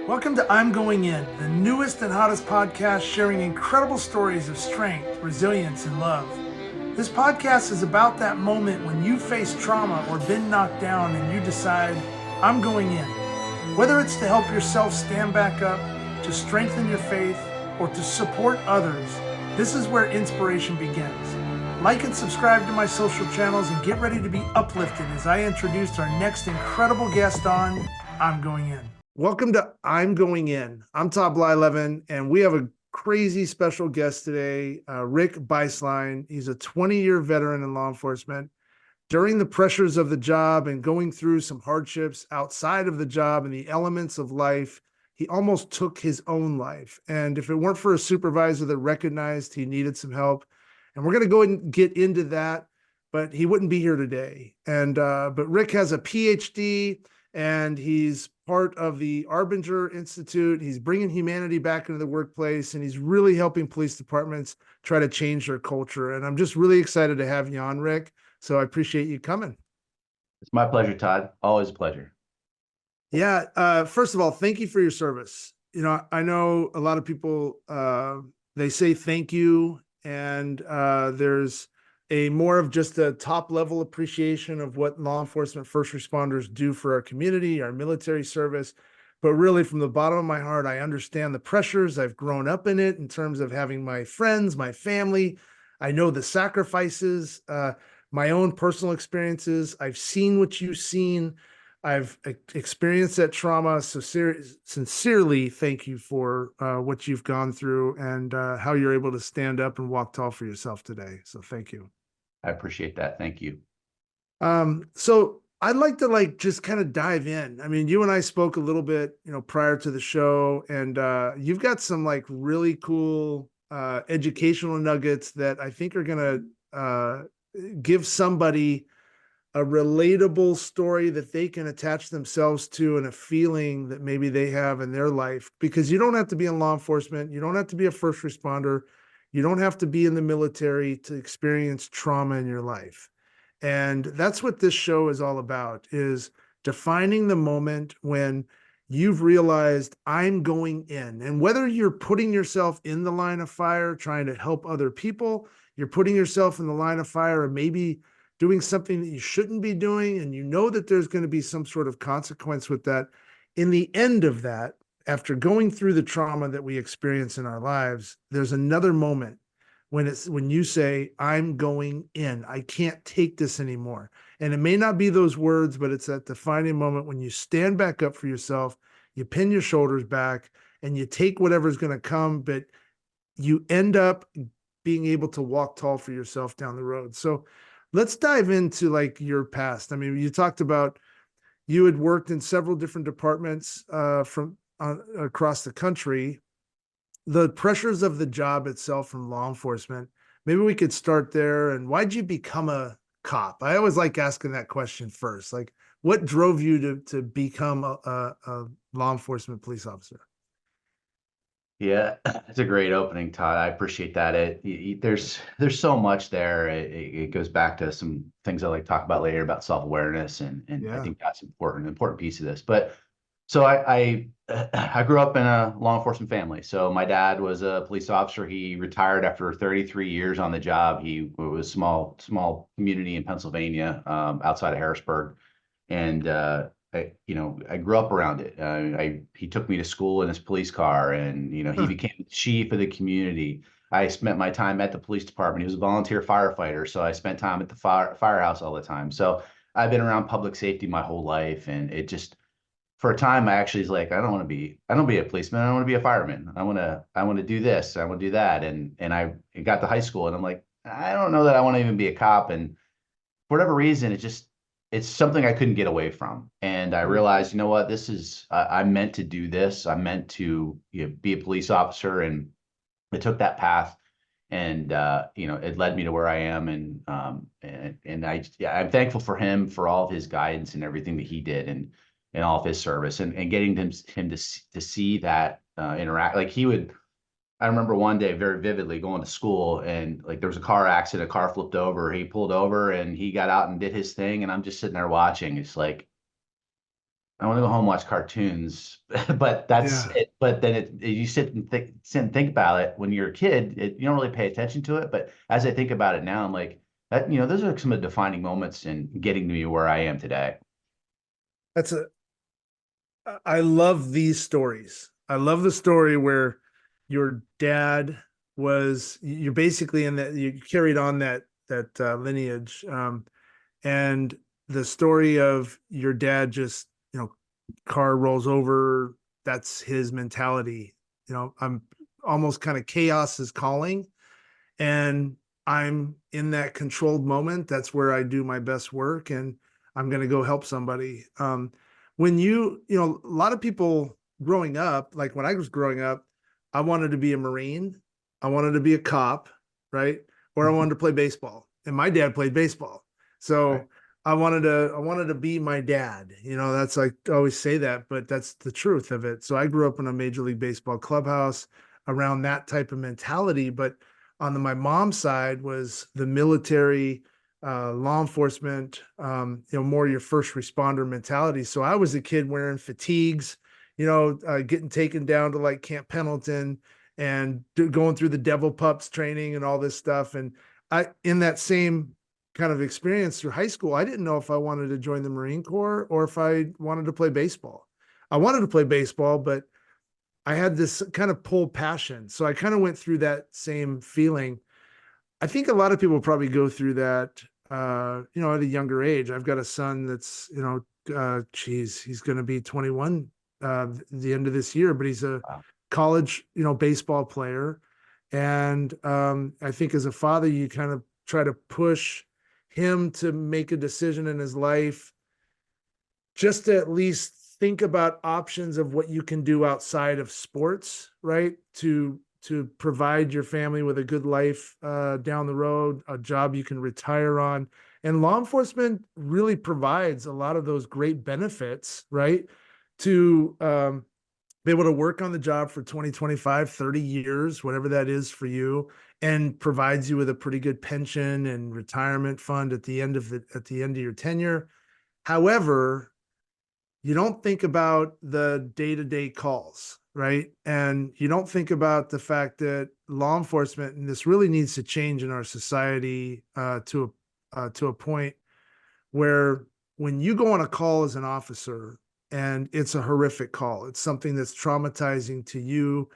Welcome to I'm Going In, the newest and hottest podcast sharing incredible stories of strength, resilience, and love. This podcast is about that moment when you face trauma or been knocked down and you decide, I'm going in. Whether it's to help yourself stand back up, to strengthen your faith, or to support others, this is where inspiration begins. Like and subscribe to my social channels and get ready to be uplifted as I introduce our next incredible guest on I'm Going In. Welcome to I'm Going In. I'm Todd Blyleven, and we have a crazy special guest today, Rick Bistline. He's a 20-year veteran in law enforcement. During the pressures of the job and going through some hardships outside of the job and the elements of life, he almost took his own life. And if it weren't for a supervisor that recognized he needed some help, and we're going to go and get into that, but he wouldn't be here today. And but Rick has a PhD, and he's part of the Arbinger Institute. He's bringing humanity back into the workplace, and he's really helping police departments try to change their culture. And I'm just really excited to have you on, Rick. So I appreciate you coming. It's my pleasure, Todd. Always a pleasure. Yeah. First of all, thank you for your service. You know, I know a lot of people, they say thank you, and there's a more of just a top level appreciation of what law enforcement first responders do for our community, our military service. But really, from the bottom of my heart, I understand the pressures. I've grown up in it in terms of having my friends, my family. I know the sacrifices, my own personal experiences. I've seen what you've seen. I've experienced that trauma. So sincerely, thank you for what you've gone through and how you're able to stand up and walk tall for yourself today. So thank you. I appreciate that. Thank you. So I'd like to just kind of dive in. I mean, you and I spoke a little bit, prior to the show, and you've got some really cool educational nuggets that I think are going to give somebody a relatable story that they can attach themselves to and a feeling that maybe they have in their life, because you don't have to be in law enforcement. You don't have to be a first responder. You don't have to be in the military to experience trauma in your life. And that's what this show is all about, is defining the moment when you've realized I'm going in. And whether you're putting yourself in the line of fire, trying to help other people, you're putting yourself in the line of fire or maybe doing something that you shouldn't be doing, and you know that there's going to be some sort of consequence with that. In the end of that, after going through the trauma that we experience in our lives, there's another moment when you say, I'm going in. I can't take this anymore. And it may not be those words, but it's that defining moment when you stand back up for yourself, you pin your shoulders back, and you take whatever's going to come, but you end up being able to walk tall for yourself down the road. So let's dive into your past. I mean, you talked about you had worked in several different departments from across the country. The pressures of the job itself from law enforcement, maybe we could start there. And why'd you become a cop? I always like asking that question first. What drove you to become a law enforcement police officer? Yeah, it's a great opening, Todd. I appreciate that. There's so much there. It goes back to some things I like to talk about later about self-awareness, and Yeah. I think that's important piece of this. But so I grew up in a law enforcement family. So my dad was a police officer. He retired after 33 years on the job. He was small community in Pennsylvania, outside of Harrisburg, and I grew up around it. He took me to school in his police car, and he became the chief of the community. I spent my time at the police department. He was a volunteer firefighter, so I spent time at the firehouse all the time. So I've been around public safety my whole life, and it just, for a time, I actually was like, I don't want to be a policeman. I don't want to be a fireman. I want to do this. I want to do that. And I got to high school, and I'm like, I don't know that I want to even be a cop. And for whatever reason, it's something I couldn't get away from. And I realized, you know what, this is, I'm meant to do this. I'm meant to be a police officer. And I took that path, and it led me to where I am. And I'm thankful for him for all of his guidance and everything that he did, and all of his service, and getting him to see that interact. I remember one day very vividly going to school, and there was a car accident, a car flipped over, he pulled over and he got out and did his thing. And I'm just sitting there watching. It's like, I want to go home and watch cartoons, but that's Yeah. it. But then you sit and think about it. When you're a kid, you don't really pay attention to it. But as I think about it now, I'm like, that, those are some of the defining moments in getting me where I am today. That's a I love these stories. I love the story where your dad was you're basically in that you carried on that lineage. And the story of your dad just, car rolls over, that's his mentality. I'm almost kind of chaos is calling, and I'm in that controlled moment. That's where I do my best work, and I'm going to go help somebody. When a lot of people growing up, like when I was growing up, I wanted to be a Marine, I wanted to be a cop, right? Or I wanted to play baseball, and my dad played baseball. Right. So I wanted to be my dad. That's like I always say that, but that's the truth of it. So I grew up in a Major League Baseball clubhouse around that type of mentality. But on my mom's side was the military, law enforcement, more your first responder mentality. So I was a kid wearing fatigues, getting taken down to like Camp Pendleton and going through the devil pups training and all this stuff. And in that same kind of experience through high school, I didn't know if I wanted to join the Marine Corps or if I wanted to play baseball. I wanted to play baseball, but I had this kind of pull passion. So I kind of went through that same feeling. I think a lot of people probably go through that, at a younger age. I've got a son that's, he's going to be 21 the end of this year, but he's a Wow. college, baseball player. And I think as a father, you kind of try to push him to make a decision in his life, just to at least think about options of what you can do outside of sports, right? To provide your family with a good life down the road, a job you can retire on. And law enforcement really provides a lot of those great benefits, right? To be able to work on the job for 20, 25, 30 years, whatever that is for you, and provides you with a pretty good pension and retirement fund at the end of your tenure. However, you don't think about the day-to-day calls, right? And you don't think about the fact that law enforcement, and this really needs to change in our society to a point where when you go on a call as an officer and it's a horrific call, it's something that's traumatizing to you,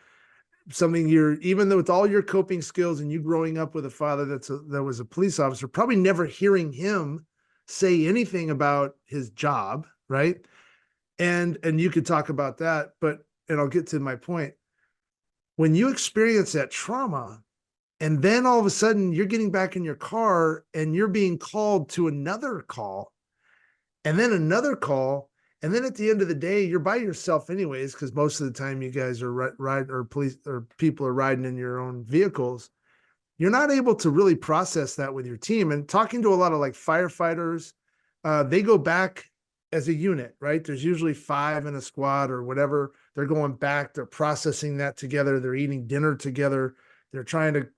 something you're, even though with all your coping skills and you growing up with a father that was a police officer, probably never hearing him say anything about his job, right? And you could talk about that, but and I'll get to my point. When you experience that trauma, and then all of a sudden you're getting back in your car and you're being called to another call, and then another call, and then at the end of the day, you're by yourself anyways, because most of the time you guys are ride or police or people are riding in your own vehicles. You're not able to really process that with your team. And talking to a lot of like firefighters, they go back as a unit, right? There's usually 5 in a squad or whatever. They're going back, they're processing that together, they're eating dinner together, they're trying to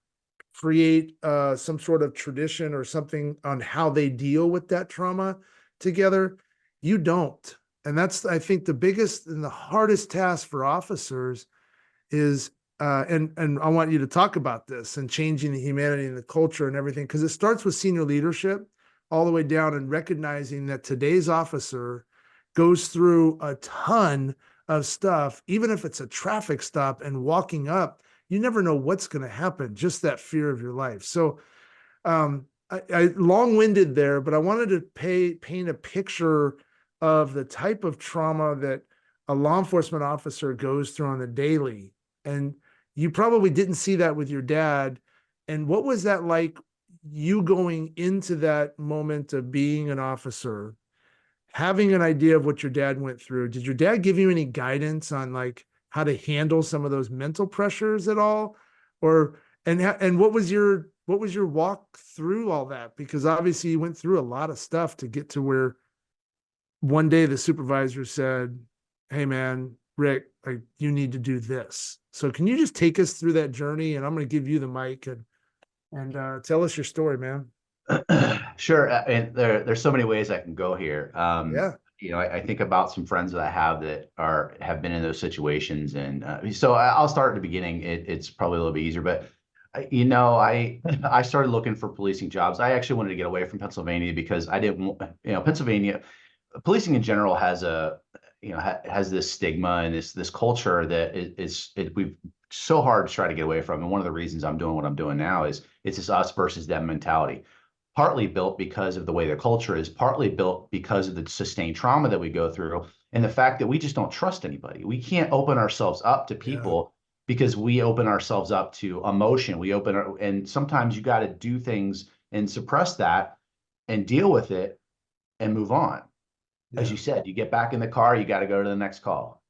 create some sort of tradition or something on how they deal with that trauma together. You don't. And that's, I think, the biggest and the hardest task for officers is and I want you to talk about this and changing the humanity and the culture and everything, because it starts with senior leadership all the way down, and recognizing that today's officer goes through a ton of stuff, even if it's a traffic stop and walking up, you never know what's going to happen, just that fear of your life. So I long-winded there, but I wanted to paint a picture of the type of trauma that a law enforcement officer goes through on the daily. And you probably didn't see that with your dad. And what was that like, you going into that moment of being an officer, having an idea of what your dad went through? Did your dad give you any guidance on like how to handle some of those mental pressures at all? Or and what was your walk through all that? Because obviously you went through a lot of stuff to get to where one day the supervisor said, "Hey man, Rick, like you need to do this." So can you just take us through that journey? And I'm going to give you the mic and tell us your story, man. Sure. And there's so many ways I can go here. Yeah. I think about some friends that I have that have been in those situations, and so I'll start at the beginning. It's probably a little bit easier, but I started looking for policing jobs. I actually wanted to get away from Pennsylvania because I didn't, Pennsylvania policing in general has has this stigma and this culture that we've so hard to try to get away from. And one of the reasons I'm doing what I'm doing now is it's this us versus them mentality, partly built because of the way the culture is, partly built because of the sustained trauma that we go through and the fact that we just don't trust anybody. We can't open ourselves up to Yeah. people because we open ourselves up to emotion. And sometimes you got to do things and suppress that and deal with it and move on. As Yeah. you said, you get back in the car, you got to go to the next call.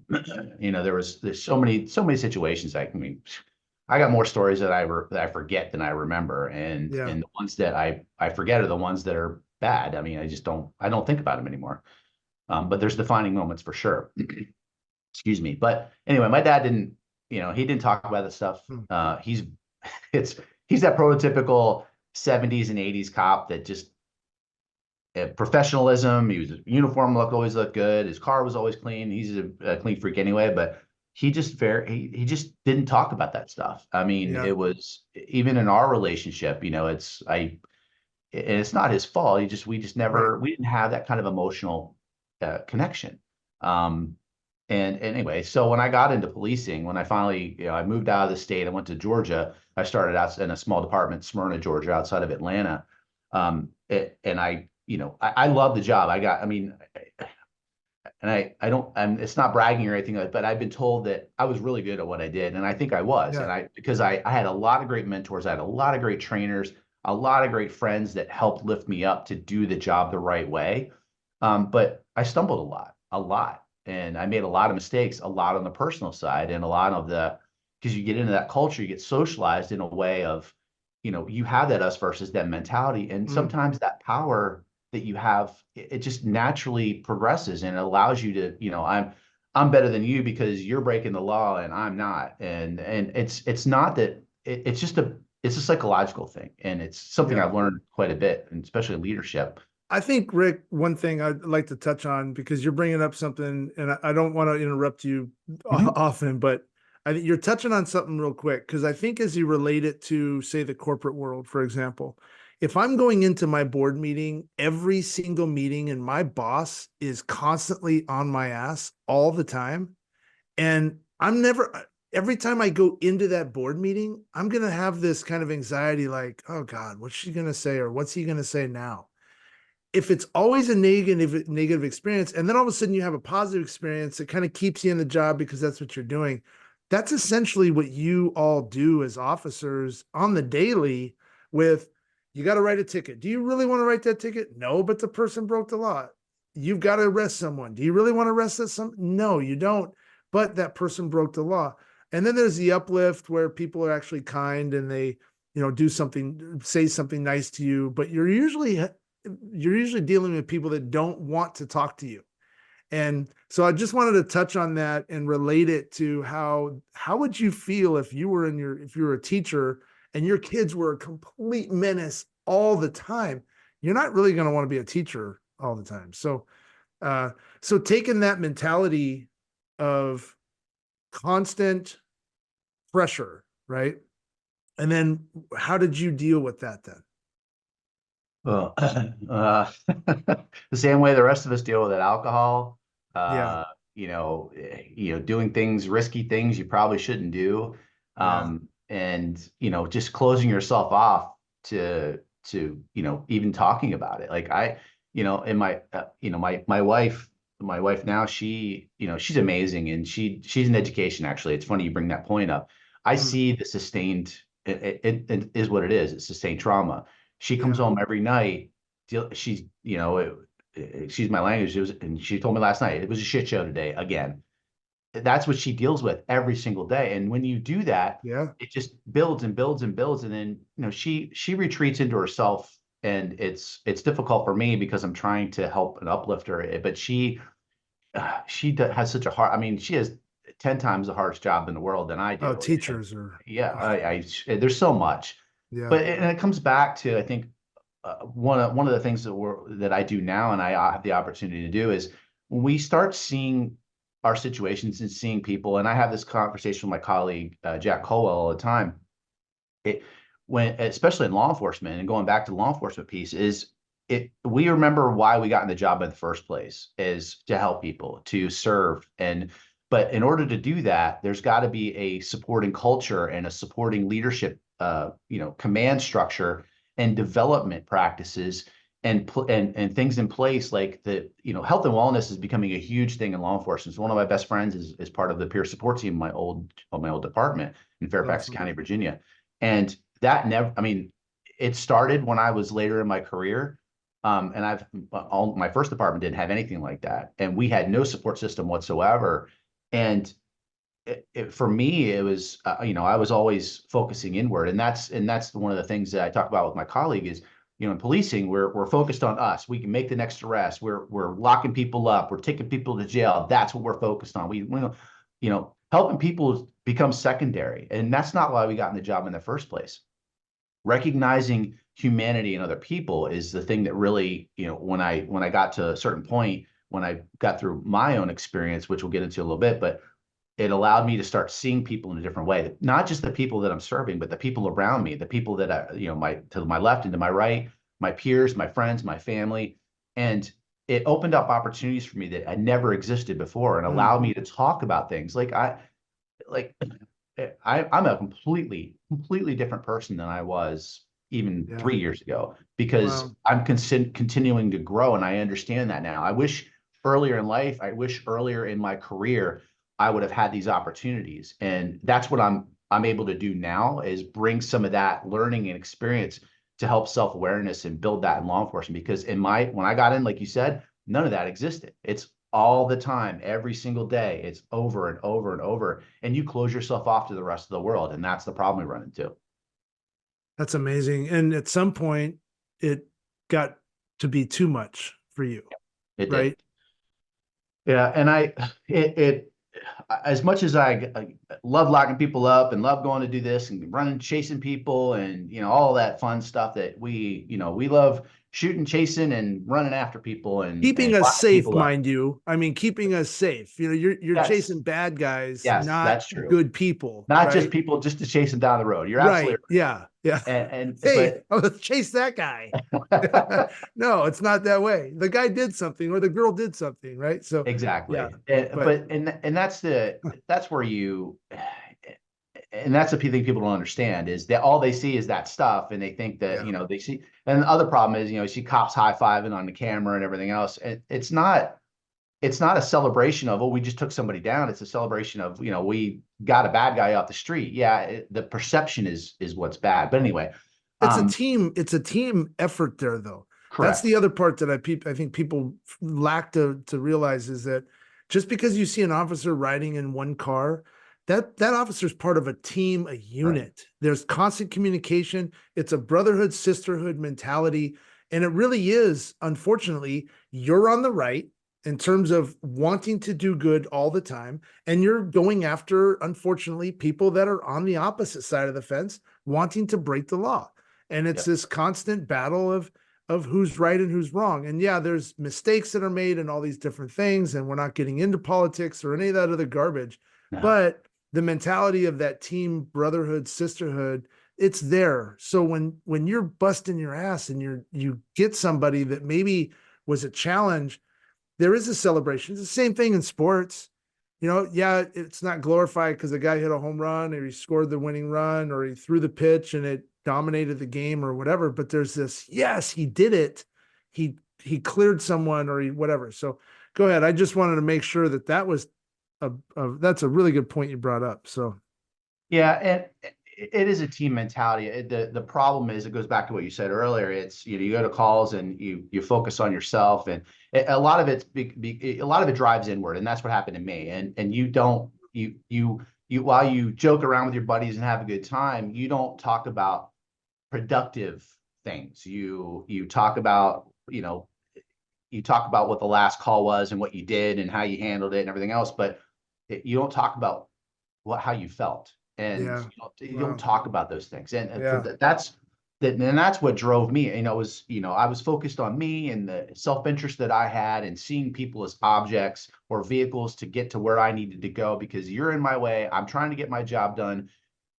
There's so many situations. I got more stories that I forget than I remember, and Yeah. the ones that I forget are the ones that are bad. I mean, I don't think about them anymore. But there's defining moments for sure. Excuse me. But anyway, my dad didn't, he didn't talk about this stuff. Hmm. It's he's that prototypical 70s and 80s cop that just professionalism. He was uniform always looked good. His car was always clean. He's a clean freak anyway, but he just didn't talk about that stuff. I mean, Yeah. it was even in our relationship, and it's not his fault. We just Right. never we didn't have that kind of emotional connection. Um, and anyway, so when I got into policing, when I finally, I moved out of the state, I went to Georgia. I started out in a small department, Smyrna, Georgia, outside of Atlanta. And I love the job. I don't, it's not bragging or anything like, but I've been told that I was really good at what I did. And I think I was. Yeah. Because I had a lot of great mentors. I had a lot of great trainers, a lot of great friends that helped lift me up to do the job the right way. But I stumbled a lot. And I made a lot of mistakes, a lot on the personal side and a lot of because you get into that culture, you get socialized in a way of, you have that us versus them mentality. And Mm. sometimes that power that you have, it just naturally progresses and it allows you to, I'm better than you because you're breaking the law and I'm not. And it's not that it's a psychological thing. And it's something Yeah. I've learned quite a bit, and especially leadership. I think, Rick, one thing I'd like to touch on because you're bringing up something, and I don't want to interrupt you Mhm. often, but I think you're touching on something real quick because I think as you relate it to, say, the corporate world, for example, if I'm going into my board meeting, every single meeting, and my boss is constantly on my ass all the time, and I'm never, every time I go into that board meeting, I'm going to have this kind of anxiety like, oh God, what's she going to say? Or what's he going to say now? If it's always a negative experience, and then all of a sudden you have a positive experience, it kind of keeps you in the job because that's what you're doing. That's essentially what you all do as officers on the daily with you got to write a ticket. Do you really want to write that ticket? No, but the person broke the law. You've got to arrest someone. Do you really want to arrest that some? No, you don't. But that person broke the law. And then there's the uplift where people are actually kind and they, do something, say something nice to you, but you're usually dealing with people that don't want to talk to you. And so I just wanted to touch on that and relate it to how would you feel if you were a teacher and your kids were a complete menace all the time? You're not really going to want to be a teacher all the time. Uh, so taking that mentality of constant pressure, right? And then how did you deal with that then? Well, the same way the rest of us deal with it, alcohol, Yeah, doing risky things you probably shouldn't do, yeah, and just closing yourself off to even talking about it. Like in my wife now, she's amazing, and she's in education. Actually, it's funny you bring that point up. I mm, see the sustained. It is what it is. It's sustained trauma. She comes yeah, home every night. She's, excuse my language. And she told me last night it was a shit show today again. That's what she deals with every single day. And when you do that, yeah. it just builds and builds and builds. And then, she retreats into herself. And it's difficult for me because I'm trying to help and uplift her. But has such a hard. I mean, she has 10 times the hardest job in the world than I Oh, do. And teachers are, yeah, ugh, there's so much. yeah, But and it comes back to, I think, one of the things that I do now, and I have the opportunity to do, is when we start seeing our situations and seeing people, and I have this conversation with my colleague Jack Colwell all the time. It when especially in law enforcement, and going back to the law enforcement piece, is we remember why we got in the job in the first place, is to help people, to serve. But in order to do that, there's got to be a supporting culture and a supporting leadership, command structure and development practices and things in place, like health and wellness is becoming a huge thing in law enforcement. So one of my best friends is part of the peer support team in my old department in Fairfax Awesome. County, Virginia. And that never, I mean, it started when I was later in my career. And my first department didn't have anything like that. And we had no support system whatsoever. And for me, it was, I was always focusing inward. And that's one of the things that I talk about with my colleague is, in policing, we're focused on us. We can make the next arrest. We're locking people up. We're taking people to jail. That's what we're focused on. Helping people becomes secondary. And that's not why we got in the job in the first place. Recognizing humanity in other people is the thing that really, when I got to a certain point, when I got through my own experience, which we'll get into a little bit, but it allowed me to start seeing people in a different way, not just the people that I'm serving, but the people around me, the people that to my left and to my right, my peers, my friends, my family. And it opened up opportunities for me that had never existed before, and allowed me to talk about things I'm a completely different person than I was even Yeah. 3 years ago, because Wow. I'm continuing to grow, and I understand that now. I wish earlier in my career, I would have had these opportunities. And that's what I'm able to do now, is bring some of that learning and experience to help self-awareness and build that in law enforcement. Because when I got in, like you said, none of that existed. It's all the time, every single day. It's over and over and over. And you close yourself off to the rest of the world. And that's the problem we run into. That's amazing. And at some point, it got to be too much for you, It did. right? Yeah. And as much as I love locking people up and love going to do this and running, chasing people and, all that fun stuff that we love shooting, chasing and running after people Keeping and us locking safe, people up. mind you. I mean, keeping us safe. You're Yes. chasing bad guys, Yes, not that's true. good people, Not just right? people just to chase them down the road. You're absolutely Right. Yeah. Yeah. right. Hey, let's chase that guy. No, it's not that way. The guy did something or the girl did something, right? So, yeah. Exactly. But And that's where and that's the thing people don't understand, is that all they see is that stuff, and they think that, yeah, they see. And the other problem is, you see cops high-fiving on the camera and everything else. And it's not a celebration of, oh, we just took somebody down. It's a celebration of, we got a bad guy off the street. Yeah, the perception is what's bad. But anyway, um, it's a team effort there though. That's correct. the other part that I think people lack to realize, is that just because you see an officer riding in one car, that officer is part of a team, a Right. unit. There's constant communication. It's a brotherhood, sisterhood mentality. And it really is, unfortunately, you're on the right in terms of wanting to do good all the time. And you're going after, unfortunately, people that are on the opposite side of the fence, wanting to break the law. And it's Yep. this constant battle of who's right and who's wrong. And yeah, there's mistakes that are made and all these different things, and we're not getting into politics or any of that other garbage. No. But the mentality of that team brotherhood, sisterhood, it's there. So when you're busting your ass and you get somebody that maybe was a challenge, there is a celebration. It's the same thing in sports. Yeah, it's not glorified because the guy hit a home run or he scored the winning run or he threw the pitch and it dominated the game or whatever. But there's this, yes, he did it. He cleared someone or he whatever. So go ahead. I just wanted to make sure that was that's a really good point you brought up. So Yeah, and it is a team mentality. The problem is, it goes back to what you said earlier. It's, you go to calls and you focus on yourself, and a lot of a lot of it drives inward, and that's what happened to me. And you don't you while you joke around with your buddies and have a good time, you don't talk about productive things. You talk about, what the last call was and what you did and how you handled it and everything else, but you don't talk about how you felt, and yeah, you don't wow, talk about those things. And yeah, and that's what drove me. I was focused on me and the self-interest that I had and seeing people as objects or vehicles to get to where I needed to go because you're in my way. I'm trying to get my job done.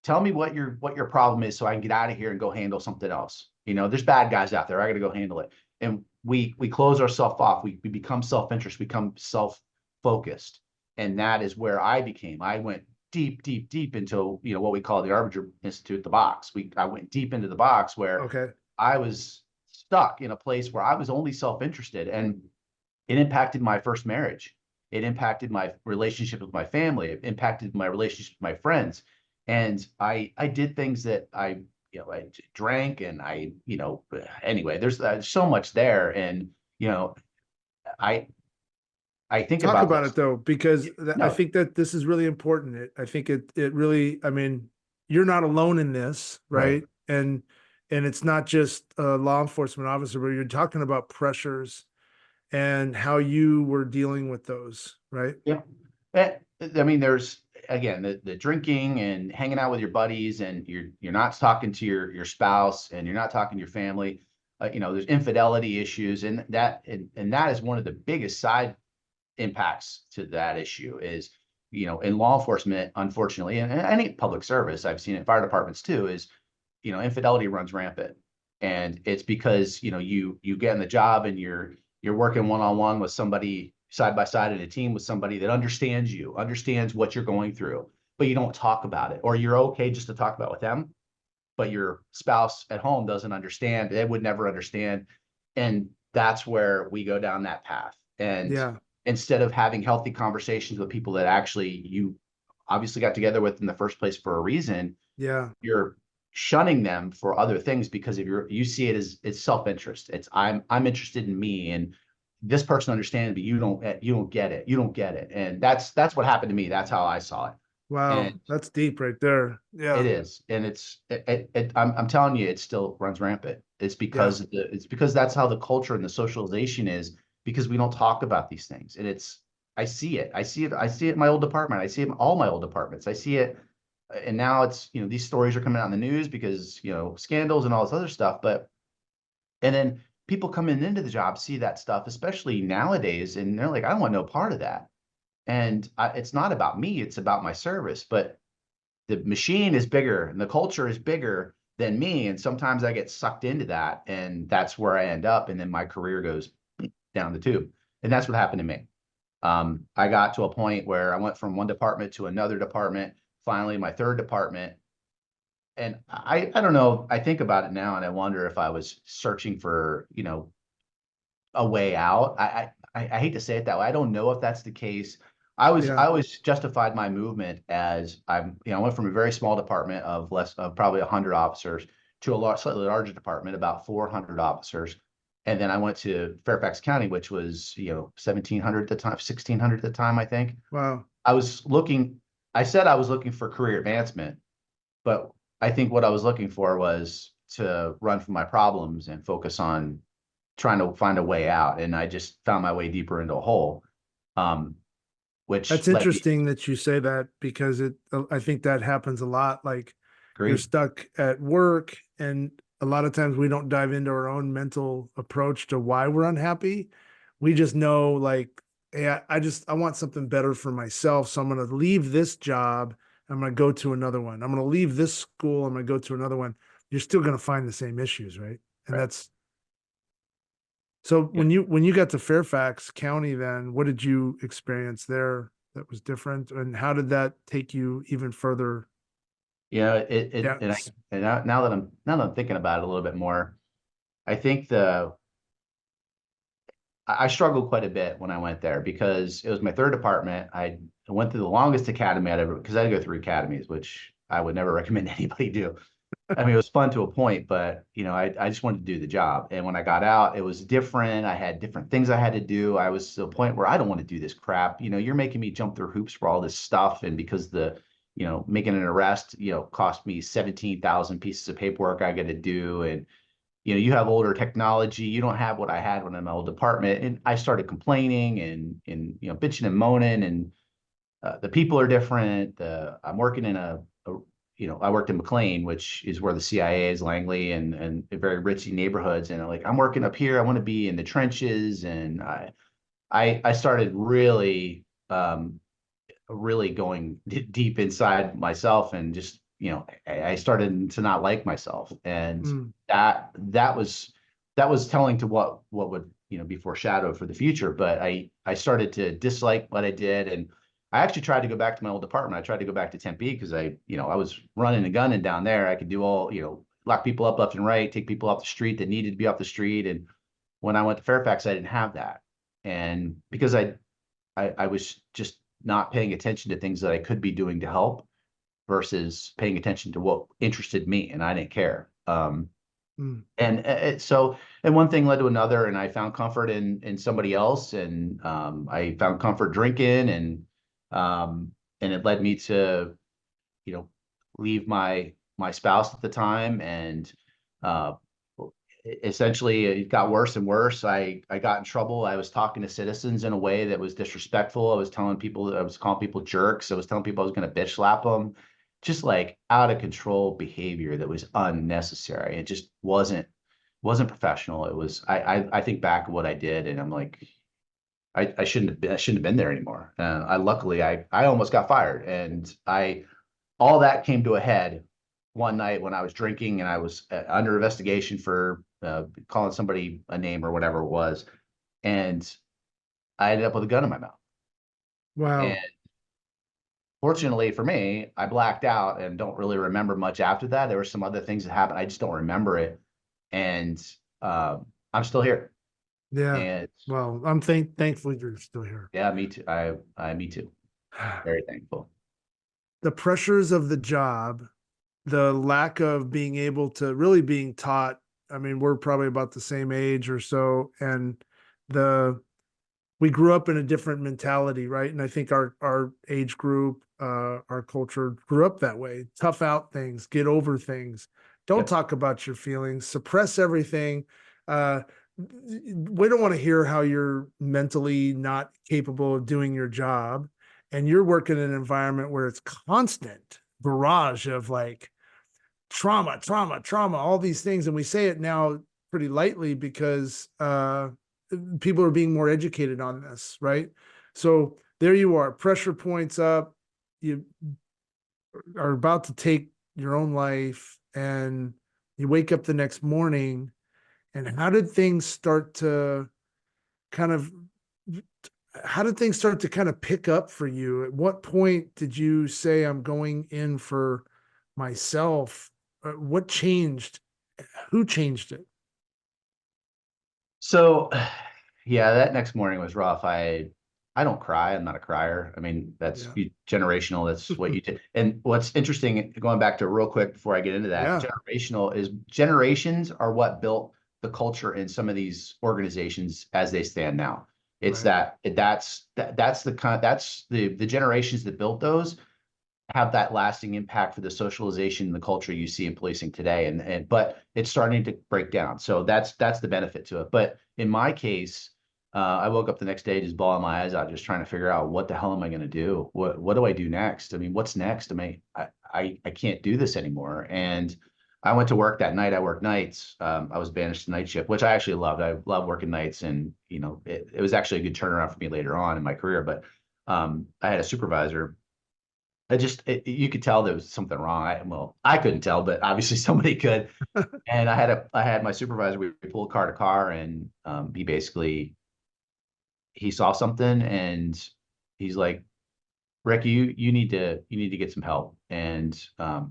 Tell me what your problem is so I can get out of here and go handle something else. There's bad guys out there. I got to go handle it. And we close ourselves off. We become self-interest, become self-focused. And that is where I went deep, deep, deep into, what we call the Arbiter Institute, the box. I went deep into the box where Okay. I was stuck in a place where I was only self-interested, and it impacted my first marriage. It impacted my relationship with my family. It impacted my relationship with my friends. And I did things that I drank and anyway, there's so much there. And, I, I think Talk about about this. it though, because I No, think that this is really important. I think it really, I mean, you're not alone in this, right. right? And it's not just a law enforcement officer, but you're talking about pressures and how you were dealing with those, right? Yeah. I mean, there's again the drinking and hanging out with your buddies, and you're not talking to your spouse, and you're not talking to your family. There's infidelity issues, and that is one of the biggest side impacts to that issue is, in law enforcement, unfortunately, and any public service, I've seen it in fire departments too, is, infidelity runs rampant. And it's because, you get in the job and you're working one-on-one with somebody side by side in a team with somebody that understands you, understands what you're going through, but you don't talk about it, or you're okay just to talk about it with them, but your spouse at home doesn't understand. They would never understand. And that's where we go down that path. And Yeah. instead of having healthy conversations with people that actually you obviously got together with in the first place for a reason, Yeah. you're shunning them for other things because of you see it as it's self-interest. It's I'm interested in me, and this person understands, but you don't get it. You don't get it. And that's what happened to me. That's how I saw it. Wow. And That's deep right there. it Yeah. is, and I'm telling you, it still runs rampant. Yeah. It's because that's how the culture and the socialization is, because we don't talk about these things. And I see it. I see it in my old department. I see it in all my old departments. I see it, and now it's, these stories are coming out in the news because, scandals and all this other stuff. And then people coming into the job see that stuff, especially nowadays, and they're like, I don't want no part of that. And it's not about me, it's about my service. But the machine is bigger and the culture is bigger than me. And sometimes I get sucked into that, and that's where I end up. And then my career goes down the tube. And that's what happened to me. I got to a point where I went from one department to another department, finally my third department. And I don't know, I think about it now and I wonder if I was searching for, a way out. I hate to say it that way. I don't know if that's the case. I Yeah. always justified my movement as I went from a very small department of less of probably 100 officers to a slightly larger department, about 400 officers. And then I went to Fairfax County, which was, 1,700 at the time, 1,600 at the time, I think. Wow. I was looking, I said I was looking for career advancement, but I think what I was looking for was to run from my problems and focus on trying to find a way out. And I just found my way deeper into a hole, um, which That's led me. interesting that you say that because I think that happens a lot. Like you're Agreed. stuck at work, and a lot of times we don't dive into our own mental approach to why we're unhappy. We just know, like, hey, I want something better for myself. So I'm going to leave this job. I'm going to go to another one. I'm going to leave this school. I'm going to go to another one. You're still going to find the same issues, right? And Right. that's so Yeah. when you got to Fairfax County, then what did you experience there that was different, and how did that take you even further It down? and now that I'm thinking about it a little bit more, I think I struggled quite a bit when I went there because it was my third department. I went through the longest academy I'd ever, because I had to go through academies, which I would never recommend anybody do. I mean, it was fun to a point, but I just wanted to do the job. And when I got out, it was different. I had different things I had to do. I was to a point where I don't want to do this crap. You're making me jump through hoops for all this stuff. And because making an arrest, cost me 17,000 pieces of paperwork I got to do. And, you have older technology. You don't have what I had when I'm in my old department. And I started complaining bitching and moaning, and the people are different. I'm working in a I worked in McLean, which is where the CIA is, Langley, and very ritzy neighborhoods. And like, I'm working up here. I want to be in the trenches. And I started really going deep inside myself, and just, I started to not like myself. And Mm, that was telling to what would, be foreshadowed for the future. But I started to dislike what I did. And I actually tried to go back to my old department. I tried to go back to Tempe because I was running and gunning down there. I could do all, lock people up left and right, take people off the street that needed to be off the street. And when I went to Fairfax, I didn't have that. And because I was just not paying attention to things that I could be doing to help versus paying attention to what interested me, and I didn't care. mm. And one thing led to another, and I found comfort in somebody else, and I found comfort drinking, and it led me to, leave my spouse at the time. And uh, essentially it got worse and worse. I got in trouble. I was talking to citizens in a way that was disrespectful. I was calling people jerks. I was telling people I was going to bitch slap them. Just like out of control behavior that was unnecessary. It just wasn't professional. It was, I think back of what I did, and I'm like, I shouldn't have been there anymore. Luckily I almost got fired. And all that came to a head one night when I was drinking, and I was under investigation for calling somebody a name or whatever it was. And I ended up with a gun in my mouth. And Wow. fortunately for me, I blacked out and don't really remember much after that. There were some other things that happened. I just don't remember it. And I'm still here. Yeah. And Well, I'm thankful you're still here. yeah, me too. Me too. Very thankful. The pressures of the job, the lack of being able to really being taught. I mean, we're probably about the same age or so, and the we grew up in a different mentality, right? And I think our age group, our culture grew up that way. Tough out things, get over things. Don't Yep. talk about your feelings, suppress everything. Uh, we don't want to hear how you're mentally not capable of doing your job. And you're working in an environment where it's constant barrage of like trauma, trauma, trauma, all these things. And we say it now pretty lightly because people are being more educated on this, right? So there you are, pressure points up, you are about to take your own life, and you wake up the next morning. And kind of how did things start to kind of pick up for you? At what point did you say, I'm going in for myself? What changed? Who changed it? So, yeah, that next morning was rough. I don't cry. I'm not a crier. I mean, that's Yeah. generational. That's what you did. And what's interesting, going back to real quick before I get into that, Yeah. generational is generations are what built the culture in some of these organizations as they stand now. It's Right. that's the generations that built those have that lasting impact for the socialization and the culture you see in policing today. But it's starting to break down. So that's the benefit to it. But in my case, I woke up the next day just bawling my eyes out, just trying to figure out what the hell am I going to do? What do I do next? I mean, what's next? I can't do this anymore. And I went to work that night. I worked nights. I was banished to night shift, which I actually loved. I love working nights, and it was actually a good turnaround for me later on in my career. But I had a supervisor. You could tell there was something wrong. I couldn't tell, but obviously somebody could. And I had my supervisor. We pulled car to car, and he saw something, and he's like, Rick, you need to get some help. And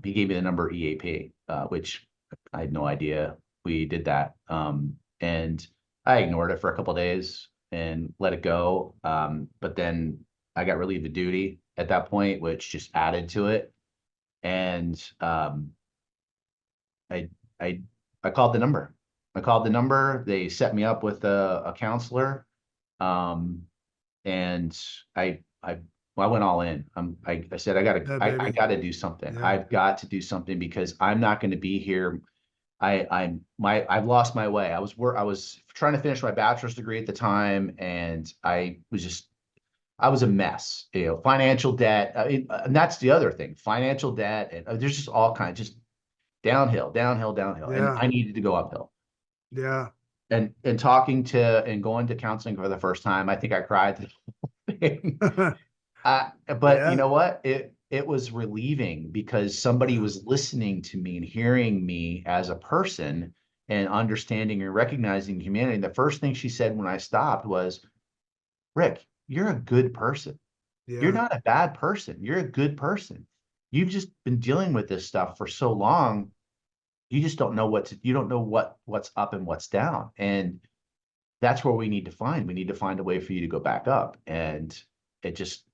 he gave me the number EAP, which I had no idea we did that. And I ignored it for a couple of days and let it go. But then I got relieved of duty at that point, which just added to it. And I I I called the number. I called the number. They set me up with a counselor. Um, and I went all in. I said, Yeah, I baby. gotta do something. Yeah. I've got to do something because I'm not going to be here. I've lost my way. I was trying to finish my bachelor's degree at the time, and I was just I was a mess, financial debt. And that's the other thing, financial debt. And there's just all kinds, just downhill, downhill, downhill. And Yeah. I needed to go uphill. Yeah. And talking to and going to counseling for the first time, I think I cried the whole thing. But you Yeah. know what? It was relieving because somebody Yeah. was listening to me and hearing me as a person and understanding and recognizing humanity. The first thing she said when I stopped was, Rick, you're a good person. You're Yeah. not a bad person. You're a good person. You've just been dealing with this stuff for so long. You just don't know you don't know what's up and what's down. And that's where we need to find. We need to find a way for you to go back up. And it just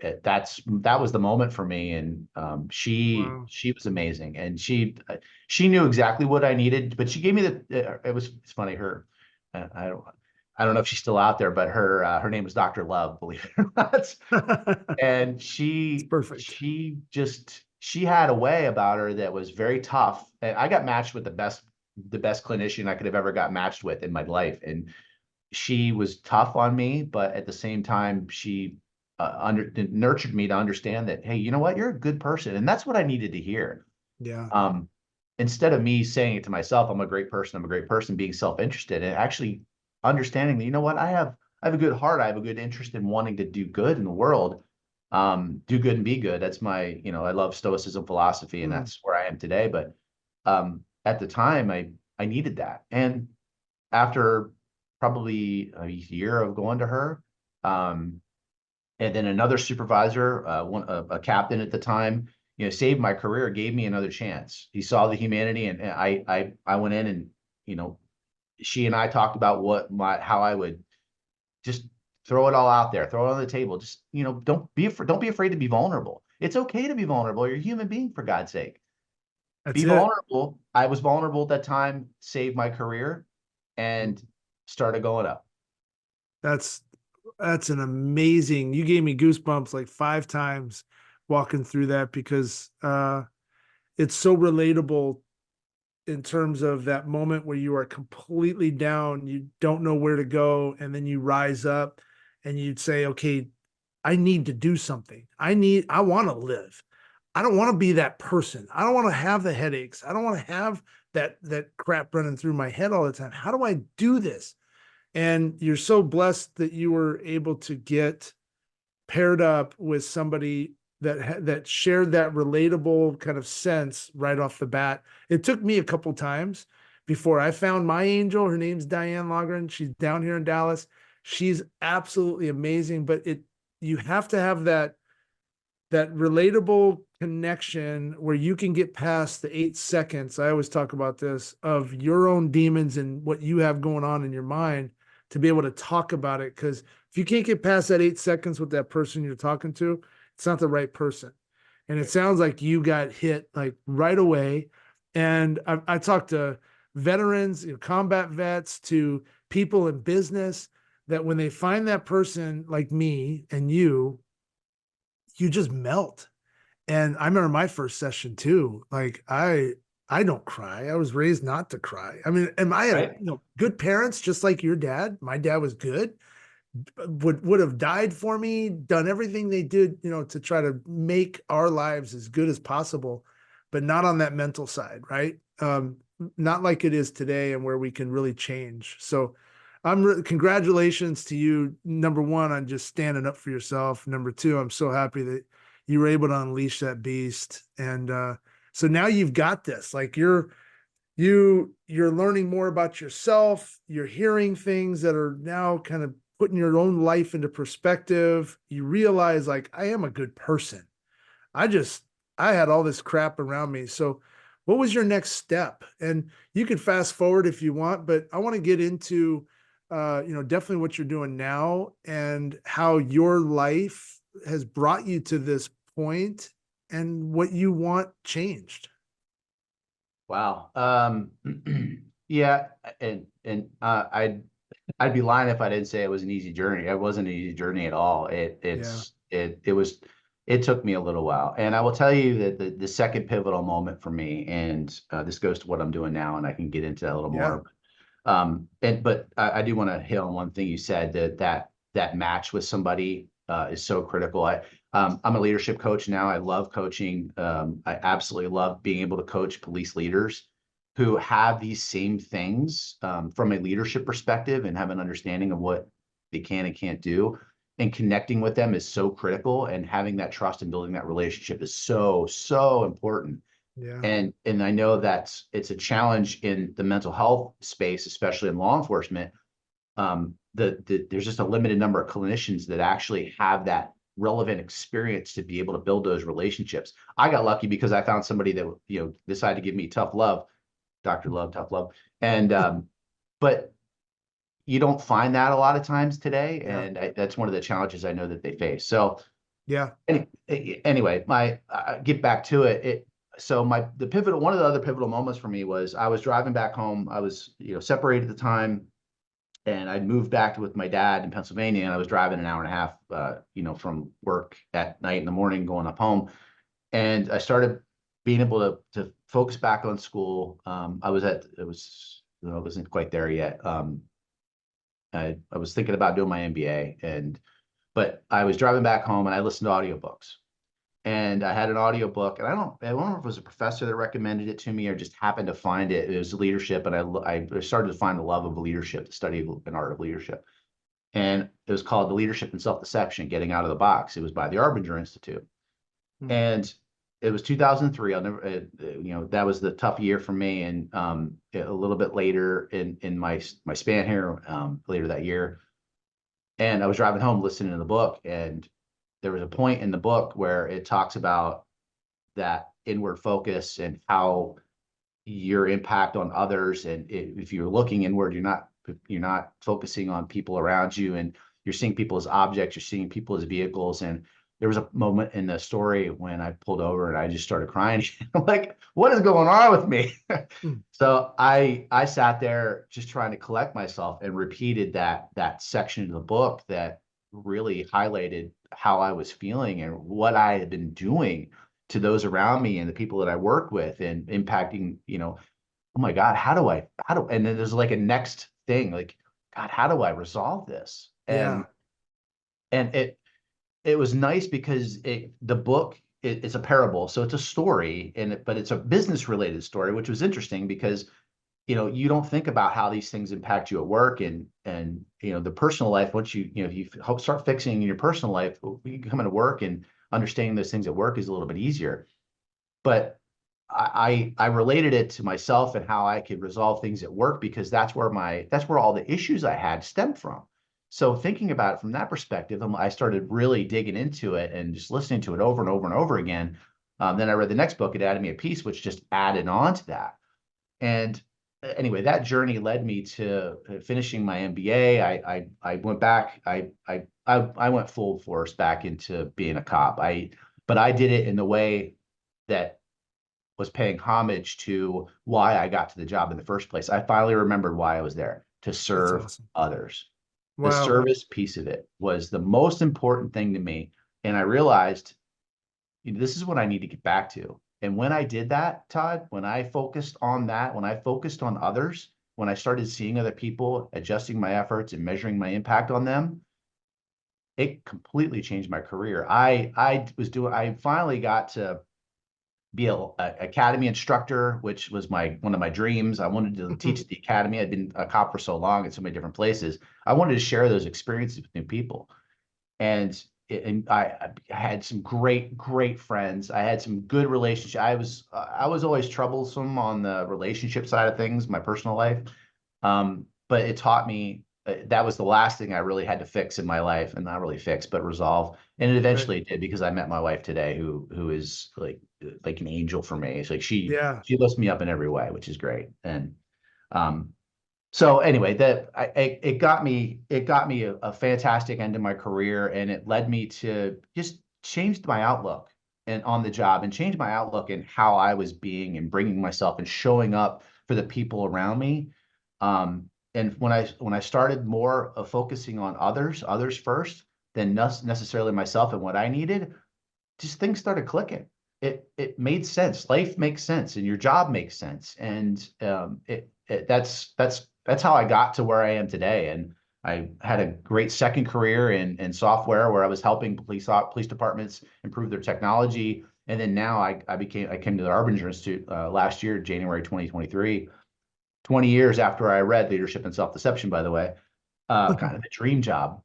that was the moment for me. And Wow. she was amazing, and she knew exactly what I needed. But she gave me it's funny, her I don't know if she's still out there, but her name was Dr. Love, believe it or not. And It's perfect. she had a way about her that was very tough. And I got matched with the best clinician I could have ever got matched with in my life. And she was tough on me, but at the same time, she nurtured me to understand that, hey, you know what? You're a good person. And that's what I needed to hear. Yeah. Um, Instead of me saying it to myself, I'm a great person, I'm a great person, being self-interested, and actually understanding that, you know what, I have a good heart, I have a good interest in wanting to do good in the world, do good and be good. That's my, I love Stoicism philosophy, and Mm. that's where I am today. But at the time, I needed that, and after probably a year of going to her, um, and then another supervisor, a captain at the time, saved my career, gave me another chance. He saw the humanity, and I went in, and you know, she and I talked about how I would just throw it all out there, throw it on the table. Just don't be afraid to be vulnerable. It's okay to be vulnerable. You're a human being, for God's sake. That's Be it. vulnerable. I was vulnerable at that time, saved my career, and started going up. That's that's an amazing. You gave me goosebumps like 5 times walking through that because it's so relatable in terms of that moment where you are completely down, you don't know where to go, and then you rise up and you'd say, okay, I need to do something. I want to live. I don't want to be that person. I don't want to have the headaches. I don't want to have that crap running through my head all the time. How do I do this? And you're so blessed that you were able to get paired up with somebody that shared that relatable kind of sense right off the bat. It took me a couple times before I found my angel. Her name's Diane Logren. She's down here in Dallas. She's absolutely amazing, but you have to have that relatable connection where you can get past the 8 seconds. I always talk about this of your own demons and what you have going on in your mind to be able to talk about it. Because if you can't get past that 8 seconds with that person you're talking to, it's not the right person. And it sounds like you got hit like right away. And I talked to veterans, combat vets, to people in business that when they find that person like me and you just melt. And I remember my first session too. Like I don't cry. I was raised not to cry. I mean, and I had Right. good parents, just like your dad. My dad was good. Would have died for me, done everything they did, to try to make our lives as good as possible, but not on that mental side, right? Not like it is today, and where we can really change. So congratulations to you, number one, on just standing up for yourself. Number two, I'm so happy that you were able to unleash that beast. And so now you've got this, like you're learning more about yourself. You're hearing things that are now kind of putting your own life into perspective. You realize, like, I am a good person. I just I had all this crap around me. So what was your next step? And you can fast forward if you want, but I want to get into definitely what you're doing now and how your life has brought you to this point and what you want changed. Wow. Yeah, I'd be lying if I didn't say it was an easy journey. It wasn't an easy journey at all. Yeah. It took me a little while. And I will tell you that the second pivotal moment for me, and this goes to what I'm doing now, and I can get into that a little Yeah. more. But I do want to hit on one thing you said, that match with somebody. is so critical. I'm a leadership coach now. I love coaching. I absolutely love being able to coach police leaders who have these same things from a leadership perspective and have an understanding of what they can and can't do. And connecting with them is so critical. And having that trust and building that relationship is so, so important. Yeah. And I know that it's a challenge in the mental health space, especially in law enforcement. There's just a limited number of clinicians that actually have that relevant experience to be able to build those relationships. I got lucky because I found somebody that, decided to give me tough love, Dr. Love, tough love. And, but you don't find that a lot of times today. Yeah. And that's one of the challenges I know that they face. So Yeah. anyway, get back to it. One of the other pivotal moments for me was I was driving back home. I was, separated at the time, and I'd moved back with my dad in Pennsylvania, and I was driving an hour and a half, from work at night in the morning, going up home. And I started being able to focus back on school. I wasn't quite there yet. I was thinking about doing my MBA, but I was driving back home and I listened to audiobooks. And I had an audiobook, and I don't know if it was a professor that recommended it to me or just happened to find it. It was leadership, and I started to find the love of leadership, the study of an art of leadership. And it was called The Leadership and Self-Deception, Getting Out of the Box. It was by the Arbinger Institute. And it was 2003. I'll never, that was the tough year for me. And a little bit later in my span here, later that year, and I was driving home listening to the book, and there was a point in the book where it talks about that inward focus and how your impact on others. And if you're looking inward, you're not focusing on people around you, and you're seeing people as objects, you're seeing people as vehicles. And there was a moment in the story when I pulled over and I just started crying. I'm like, what is going on with me? So I sat there just trying to collect myself and repeated that section of the book that really highlighted how I was feeling and what I had been doing to those around me and the people that I work with, and impacting, oh my God, and then there's like a next thing, like, God, how do I resolve this? Yeah. And it was nice because the book, it's a parable. So it's a story, but it's a business related story, which was interesting because, you don't think about how these things impact you at work and the personal life. Once you start fixing your personal life, you come into work, and understanding those things at work is a little bit easier. But I related it to myself and how I could resolve things at work, because that's where all the issues I had stemmed from. So thinking about it from that perspective, I started really digging into it and just listening to it over and over and over again. Then I read the next book. It added me a piece which just added on to that. And anyway, that journey led me to finishing my MBA. I went back. I went full force back into being a cop. But I did it in the way that was paying homage to why I got to the job in the first place. I finally remembered why I was there: to That's serve awesome. others. The Wow. service piece of it was the most important thing to me. And I realized, this is what I need to get back to. And when I did that, Todd, when I focused on that, when I focused on others, when I started seeing other people, adjusting my efforts and measuring my impact on them, it completely changed my career. I finally got to be a academy instructor, which was one of my dreams. I wanted to teach at the academy. I'd been a cop for so long at so many different places. I wanted to share those experiences with new people. And I had some great friends. I had some good relationships. I was always troublesome on the relationship side of things, my personal life. But it taught me that was the last thing I really had to fix in my life, and not really fix, but resolve. And it Right. eventually did, because I met my wife today, who is like an angel for me. It's like Yeah. she lifts me up in every way, which is great. And um, so anyway, it got me a fantastic end to my career, and it led me to just change my outlook and on the job, and change my outlook in how I was being and bringing myself and showing up for the people around me. And when I started more of focusing on others first than necessarily myself and what I needed, just things started clicking. It made sense. Life makes sense, and your job makes sense, and that's how I got to where I am today. And I had a great second career in software where I was helping police departments improve their technology. And then now I came to the Arbinger Institute last year, January 2023, 20 years after I read Leadership and Self-Deception, by the way, kind of a dream job.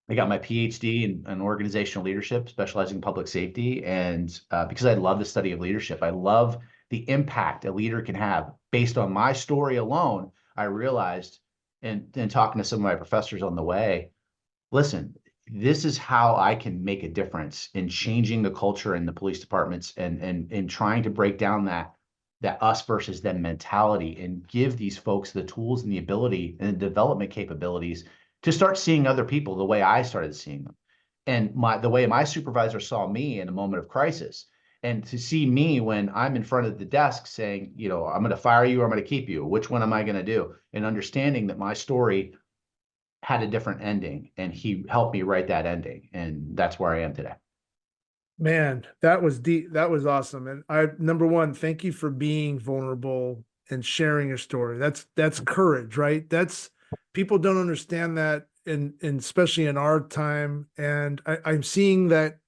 I got my PhD in organizational leadership, specializing in public safety. And because I love the study of leadership, I love the impact a leader can have based on my story alone. I realized, and talking to some of my professors on the way, listen, this is how I can make a difference in changing the culture in the police departments and trying to break down that us versus them mentality and give these folks the tools and the ability and the development capabilities to start seeing other people the way I started seeing them. And the way my supervisor saw me in a moment of crisis. And to see me when I'm in front of the desk saying, I'm going to fire you or I'm going to keep you. Which one am I going to do? And understanding that my story had a different ending and he helped me write that ending. And that's where I am today. Man, that was deep. That was awesome. And number one, thank you for being vulnerable and sharing your story. That's courage, right? That's people don't understand that, and especially in our time. And I'm seeing that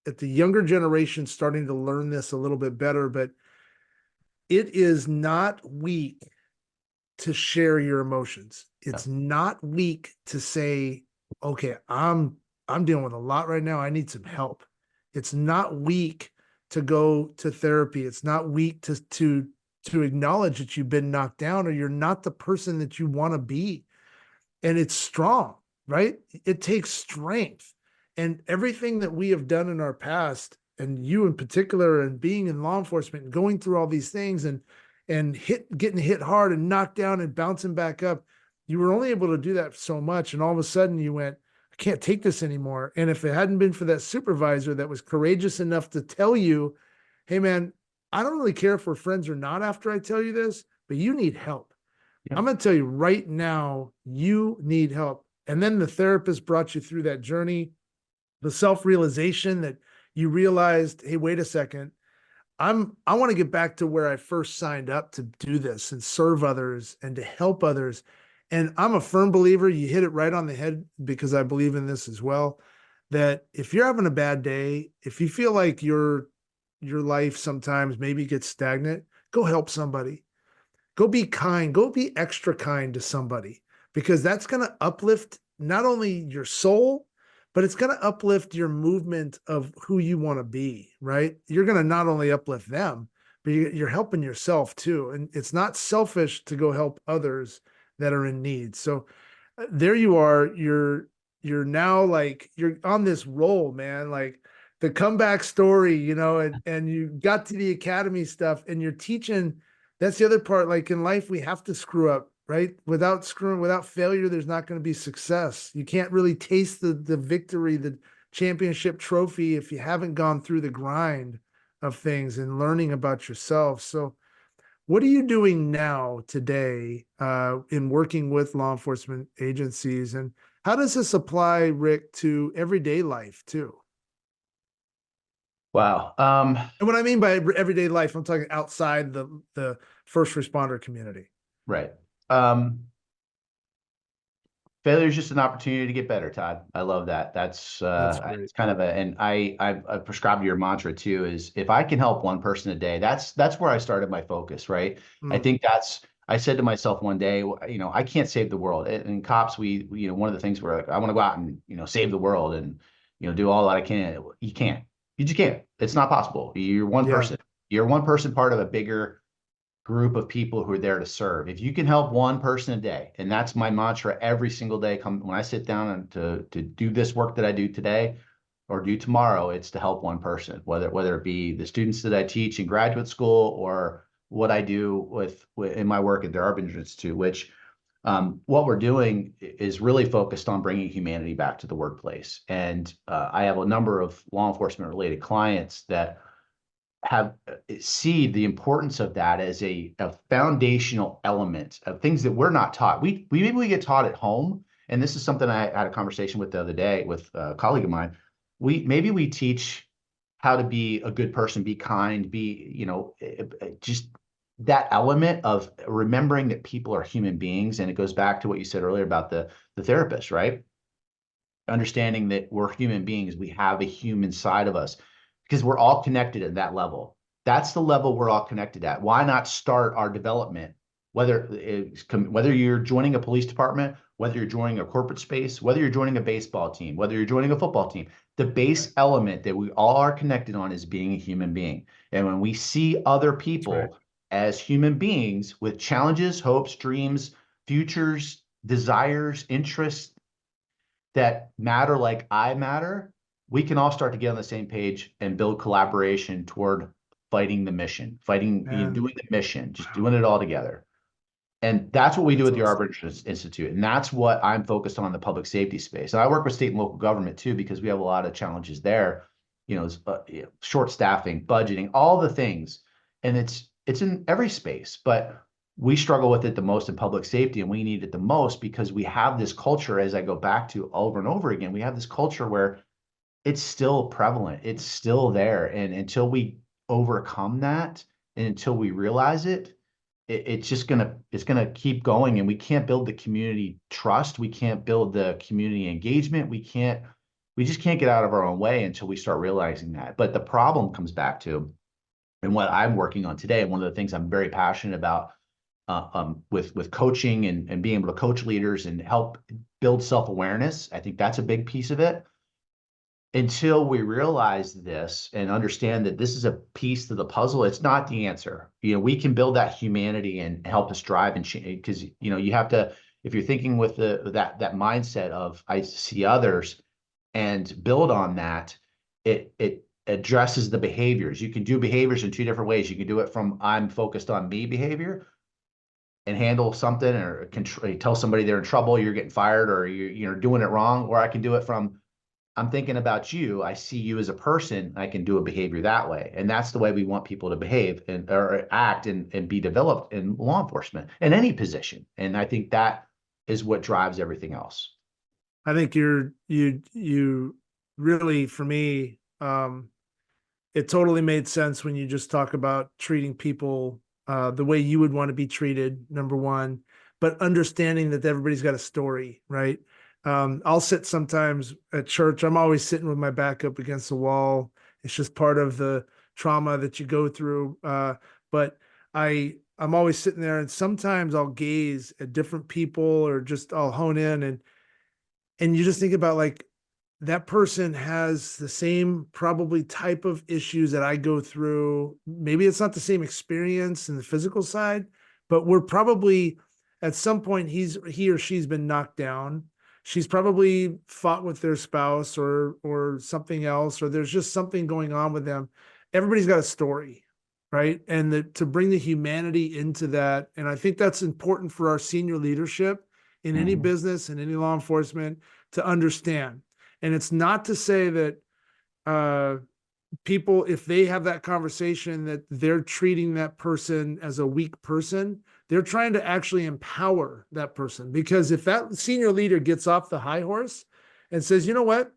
at the younger generation starting to learn this a little bit better, but it is not weak to share your emotions. It's not weak to say, okay, I'm dealing with a lot right now. I need some help. It's not weak to go to therapy. It's not weak to acknowledge that you've been knocked down or you're not the person that you want to be. And it's strong, right? It takes strength. And everything that we have done in our past, and you in particular, and being in law enforcement and going through all these things and getting hit hard and knocked down and bouncing back up, you were only able to do that so much. And all of a sudden you went, I can't take this anymore. And if it hadn't been for that supervisor that was courageous enough to tell you, hey man, I don't really care if we're friends or not after I tell you this, but you need help. Yep. I'm going to tell you right now, you need help. And then the therapist brought you through that journey, the self-realization that you realized, hey, wait a second, I want to get back to where I first signed up to do this and serve others and to help others. And I'm a firm believer, you hit it right on the head because I believe in this as well, that if you're having a bad day, if you feel like your life sometimes maybe gets stagnant, go help somebody. Go be kind, go be extra kind to somebody, because that's going to uplift not only your soul, but it's going to uplift your movement of who you want to be, right? You're going to not only uplift them, but you're helping yourself too. And it's not selfish to go help others that are in need. So there you are, you're now like, you're on this roll, man, like the comeback story, and you got to the academy stuff and you're teaching. That's the other part. Like in life, we have to screw up, right? Without failure, there's not going to be success. You can't really taste the victory, the championship trophy, if you haven't gone through the grind of things and learning about yourself. So what are you doing now today in working with law enforcement agencies? And how does this apply, Rick, to everyday life too? Wow. And what I mean by everyday life, I'm talking outside the first responder community. Right. Failure is just an opportunity to get better, Todd. I love that. That's Great. it's kind of and I prescribe to your mantra too, is if I can help one person a day, that's where I started my focus, right? I think I said to myself one day, I can't save the world. And cops, we one of the things where like, I want to go out and, save the world and, do all that I can. You can't. You just can't. It's not possible. You're one person. You're one person part of a bigger group of people who are there to serve. If you can help one person a day, and that's my mantra every single day, when I sit down and to do this work that I do today or do tomorrow, it's to help one person, whether it be the students that I teach in graduate school or what I do in my work at the Arbinger Institute, which what we're doing is really focused on bringing humanity back to the workplace. And I have a number of law enforcement related clients that see the importance of that as a foundational element of things that we're not taught. We get taught at home, and this is something I had a conversation with the other day with a colleague of mine. We teach how to be a good person, be kind, just that element of remembering that people are human beings, and it goes back to what you said earlier about the therapist, right? Understanding that we're human beings, we have a human side of us because we're all connected at that level. That's the level we're all connected at. Why not start our development, whether you're joining a police department, whether you're joining a corporate space, whether you're joining a baseball team, whether you're joining a football team, the base element that we all are connected on is being a human being. And when we see other people as human beings with challenges, hopes, dreams, futures, desires, interests, that matter like I matter, we can all start to get on the same page and build collaboration toward fighting the mission, doing the mission, just doing it all together. And that's what we do at the Arbiter Institute. And that's what I'm focused on in the public safety space. And I work with state and local government too, because we have a lot of challenges there, short staffing, budgeting, all the things. And it's in every space, but we struggle with it the most in public safety, and we need it the most because we have this culture, as I go back to over and over again, we have this culture where it's still prevalent. It's still there. And until we overcome that and until we realize it, it's gonna keep going, and we can't build the community trust. We can't build the community engagement. We just can't get out of our own way until we start realizing that. But the problem comes back to, and what I'm working on today, and one of the things I'm very passionate about with coaching and being able to coach leaders and help build self-awareness. I think that's a big piece of it. Until we realize this and understand that this is a piece to the puzzle, it's not the answer. We can build that humanity and help us drive and change, because you have to, if you're thinking with that mindset of I see others and build on that, it addresses the behaviors. You can do behaviors in two different ways. You can do it from I'm focused on me behavior and handle something, or tell somebody they're in trouble, you're getting fired, or you're doing it wrong. Or I can do it from I'm thinking about you. I see you as a person. I can do a behavior that way. And that's the way we want people to behave or act and be developed in law enforcement in any position. And I think that is what drives everything else. I think you really, for me, it totally made sense when you just talk about treating people the way you would want to be treated, number one, but understanding that everybody's got a story, right? I'll sit sometimes at church. I'm always sitting with my back up against the wall. It's just part of the trauma that you go through. But I'm always sitting there, and sometimes I'll gaze at different people, or just I'll hone in, and you just think about, like, that person has the same probably type of issues that I go through. Maybe it's not the same experience in the physical side, but we're probably at some point he or she's been knocked down. She's probably fought with their spouse or something else, or there's just something going on with them. Everybody's got a story, right? And to bring the humanity into that. And I think that's important for our senior leadership in any business and any law enforcement to understand. And it's not to say that people, if they have that conversation, that they're treating that person as a weak person. They're trying to actually empower that person, because if that senior leader gets off the high horse and says, you know what,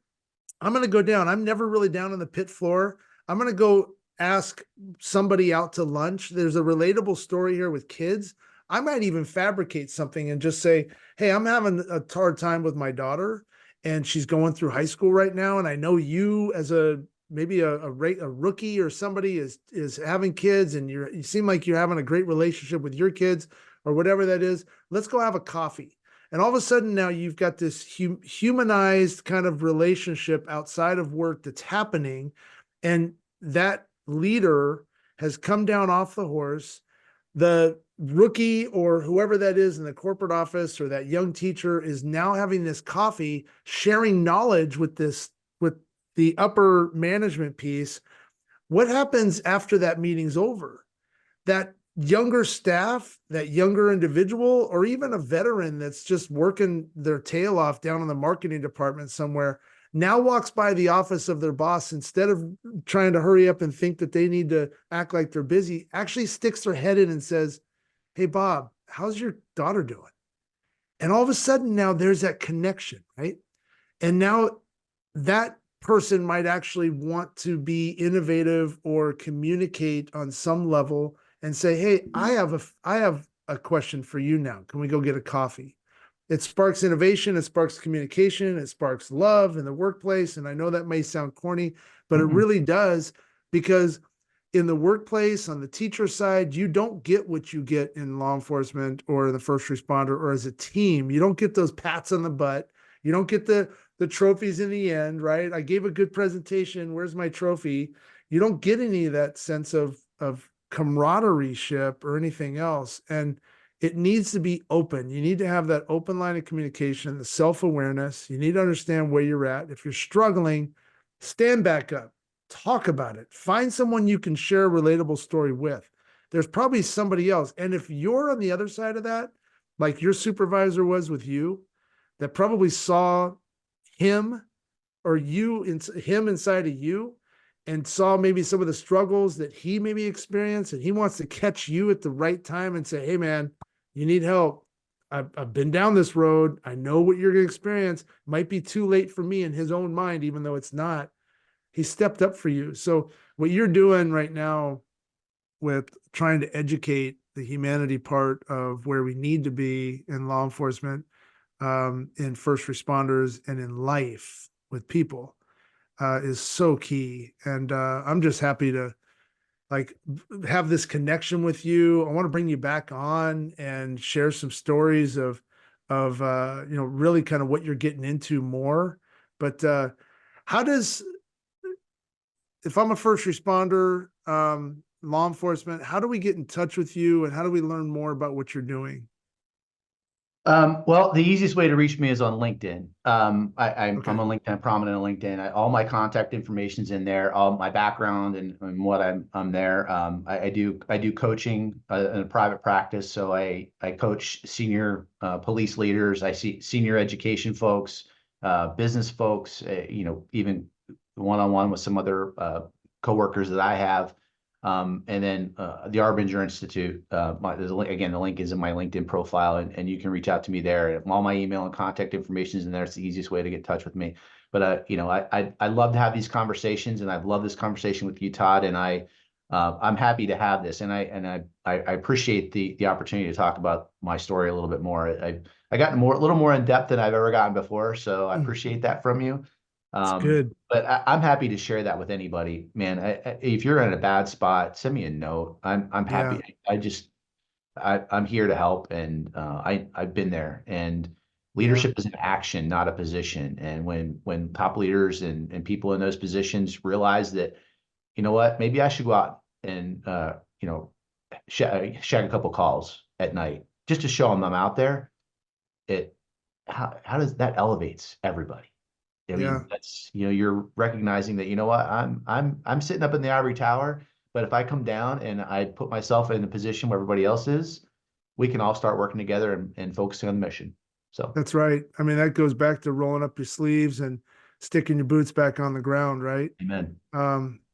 I'm going to go down. I'm never really down on the pit floor. I'm going to go ask somebody out to lunch. There's a relatable story here with kids. I might even fabricate something and just say, hey, I'm having a hard time with my daughter, and she's going through high school right now. And I know you as maybe a rookie or somebody is having kids, and you seem like you're having a great relationship with your kids, or whatever that is. Let's go have a coffee. And all of a sudden now you've got this humanized kind of relationship outside of work that's happening. And that leader has come down off the horse. The rookie or whoever that is in the corporate office, or that young teacher, is now having this coffee, sharing knowledge with the upper management piece. What happens after that meeting's over? That younger staff, that younger individual, or even a veteran that's just working their tail off down in the marketing department somewhere, now walks by the office of their boss, instead of trying to hurry up and think that they need to act like they're busy, actually sticks their head in and says, hey, Bob, how's your daughter doing? And all of a sudden now there's that connection, right? And now that person might actually want to be innovative or communicate on some level and say, hey, I have a question for you now. Can we go get a coffee? It sparks innovation, it sparks communication, it sparks love in the workplace. And I know that may sound corny, but it really does, because in the workplace, on the teacher side, you don't get what you get in law enforcement or the first responder or as a team. You don't get those pats on the butt. You don't get the trophies in the end, right? I gave a good presentation. Where's my trophy? You don't get any of that sense of camaraderie ship or anything else. And it needs to be open. You need to have that open line of communication, the self-awareness. You need to understand where you're at. If you're struggling, stand back up, talk about it, find someone you can share a relatable story with. There's probably somebody else. And if you're on the other side of that, like your supervisor was with you, that probably saw him or him inside of you and saw maybe some of the struggles that he maybe experienced, and he wants to catch you at the right time and say, hey man, you need help. I've been down this road. I know what you're going to experience. Might be too late for me in his own mind, even though it's not. He stepped up for you. So what you're doing right now with trying to educate the humanity part of where we need to be in law enforcement, in first responders, and in life with people, is so key. And I'm just happy to like have this connection with you. I want to bring you back on and share some stories of really kind of what you're getting into more. But how does, if I'm a first responder, law enforcement, how do we get in touch with you and how do we learn more about what you're doing? Well, the easiest way to reach me is on LinkedIn. I'm Okay. on LinkedIn, prominent on LinkedIn. All my contact information's in there, all my background and what I'm there. I do coaching in a private practice, so I coach senior police leaders. I see senior education folks, business folks. Even one-on-one with some other coworkers that I have. And then the Arbinger Institute, again, the link is in my LinkedIn profile, and you can reach out to me there. All my email and contact information is in there. It's the easiest way to get in touch with me. But I love to have these conversations, and I've loved this conversation with you, Todd. And I'm happy to have this, and I appreciate the opportunity to talk about my story a little bit more. I got a little more in depth than I've ever gotten before, so I appreciate that from you. It's good. But I'm happy to share that with anybody, man. If you're in a bad spot, send me a note. I'm Yeah. happy. I'm here to help, and I've been there. And Yeah. leadership is an action, not a position. And when top leaders and people in those positions realize that, you know what, maybe I should go out and shag a couple calls at night just to show them I'm out there. It how does that elevates everybody? I Yeah. mean, that's, you're recognizing that, you know what, I'm sitting up in the ivory tower, but if I come down and I put myself in the position where everybody else is, we can all start working together and focusing on the mission. So, That's right. I mean, that goes back to rolling up your sleeves and sticking your boots back on the ground, right? amen.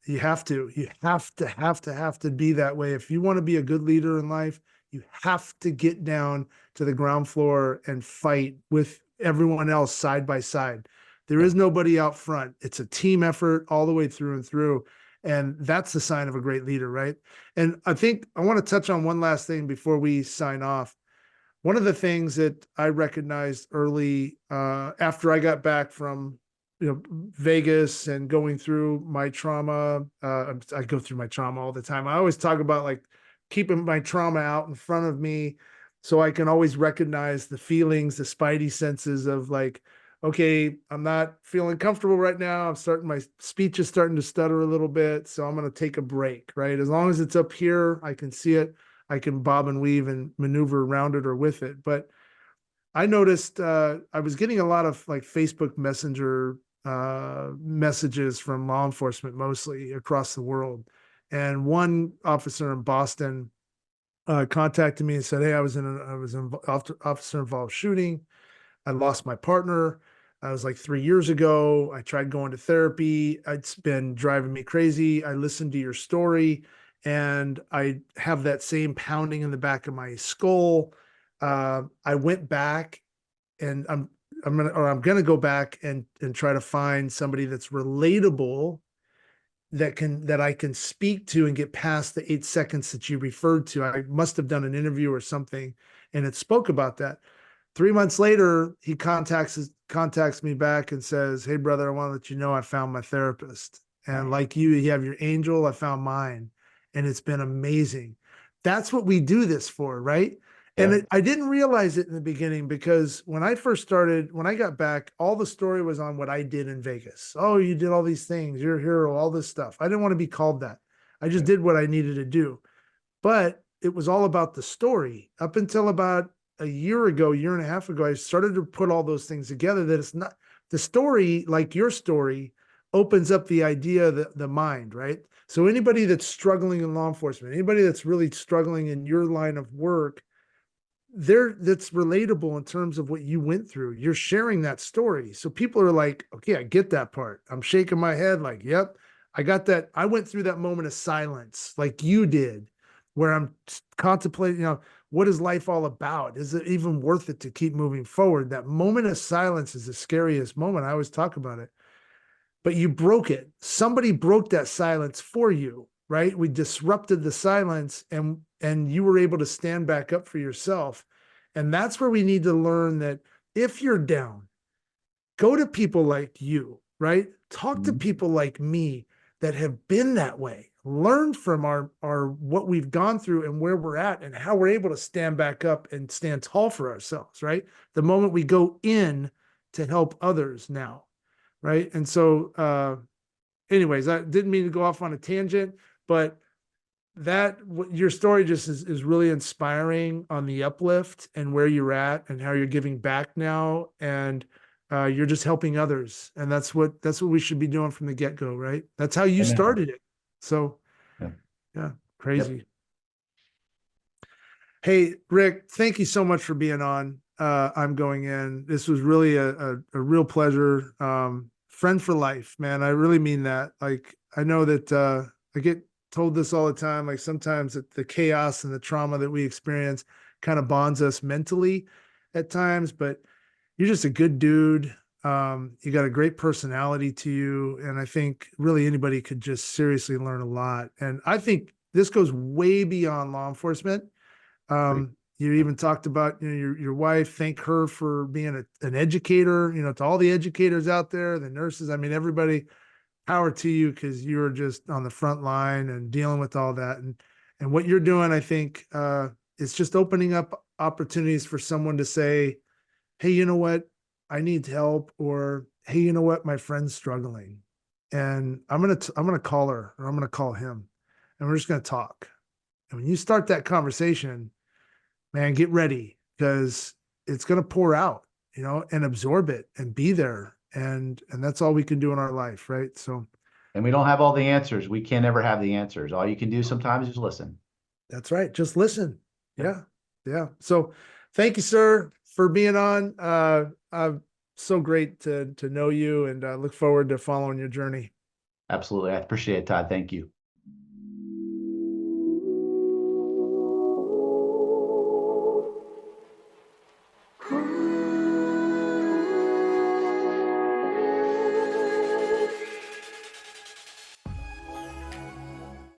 You have to be that way. If you want to be a good leader in life, you have to get down to the ground floor and fight with everyone else side by side. There Yeah. is nobody out front. It's a team effort all the way through and through. And that's the sign of a great leader, right? And I think I want to touch on one last thing before we sign off. One of the things that I recognized early, after I got back from Vegas and going through my trauma, I go through my trauma all the time. I always talk about like keeping my trauma out in front of me so I can always recognize the feelings, the spidey senses of like, okay, I'm not feeling comfortable right now. My speech is starting to stutter a little bit, so I'm going to take a break, right? As long as it's up here, I can see it. I can bob and weave and maneuver around it or with it. But I noticed I was getting a lot of like Facebook Messenger messages from law enforcement, mostly across the world. And one officer in Boston contacted me and said, "Hey, I was in officer involved shooting. I lost my partner. I was like 3 years ago. I tried going to therapy. It's been driving me crazy. I listened to your story and I have that same pounding in the back of my skull. I went back and I'm gonna go back and try to find somebody that's relatable that I can speak to and get past the 8 seconds that you referred to. I must have done an interview or something, and it spoke about that. 3 months later, he contacts me back and says, "Hey, brother, I want to let you know I found my therapist. And Nice. like you have your angel, I found mine. And it's been amazing." That's what we do this for, right? And Yep. I didn't realize it in the beginning because when I first started, when I got back, all the story was on what I did in Vegas. Oh, you did all these things, you're a hero, all this stuff. I didn't want to be called that. I just Right. did what I needed to do. But it was all about the story up until about a year ago, year and a half ago. I started to put all those things together that it's not the story, like your story, opens up the idea, the mind, right? So anybody that's struggling in law enforcement, anybody that's really struggling in your line of work, that's relatable in terms of what you went through. You're sharing that story. So people are like, okay, I get that part. I'm shaking my head like, yep, I got that. I went through that moment of silence like you did, where I'm contemplating, what is life all about? Is it even worth it to keep moving forward? That moment of silence is the scariest moment. I always talk about it, but you broke it. Somebody broke that silence for you, right? We disrupted the silence, and you were able to stand back up for yourself. And that's where we need to learn that if you're down, go to people like you, right? Talk to Mhm. people like me that have been that way. Learn from our what we've gone through and where we're at and how we're able to stand back up and stand tall for ourselves, right? The moment we go in to help others now, right? And so anyways, I didn't mean to go off on a tangent, but that your story just is really inspiring on the uplift and where you're at and how you're giving back now, and you're just helping others, and that's what we should be doing from the get-go, right? That's how you Amen. started it. So Yep. yeah, Yep. crazy. Hey, Rick, thank you so much for being on. I'm going in. This was really a real pleasure. Friend for life, man. I really mean that. Like, I know that I get told this all the time. Like, sometimes the chaos and the trauma that we experience kind of bonds us mentally at times, but you're just a good dude. You got a great personality to you. And I think really anybody could just seriously learn a lot. And I think this goes way beyond law enforcement. Great. You Yep. even talked about, your wife. Thank her for being an educator. To all the educators out there, the nurses. I mean, everybody. Power to you because you're just on the front line and dealing with all that. And what you're doing, I think, it's just opening up opportunities for someone to say, "Hey, you know what? I need help," or "Hey, you know what? My friend's struggling, and I'm gonna call her or I'm gonna call him, and we're just gonna talk." And when you start that conversation, man, get ready because it's going to pour out, and absorb it and be there. And that's all we can do in our life. Right. So And we don't have all the answers. We can't ever have the answers. All you can do sometimes is listen. that's right. Just listen. Yep. Yeah. Yeah. So thank you, sir, for being on. I'm so great to know you, and look forward to following your journey. Absolutely. I appreciate it, Todd. Thank you.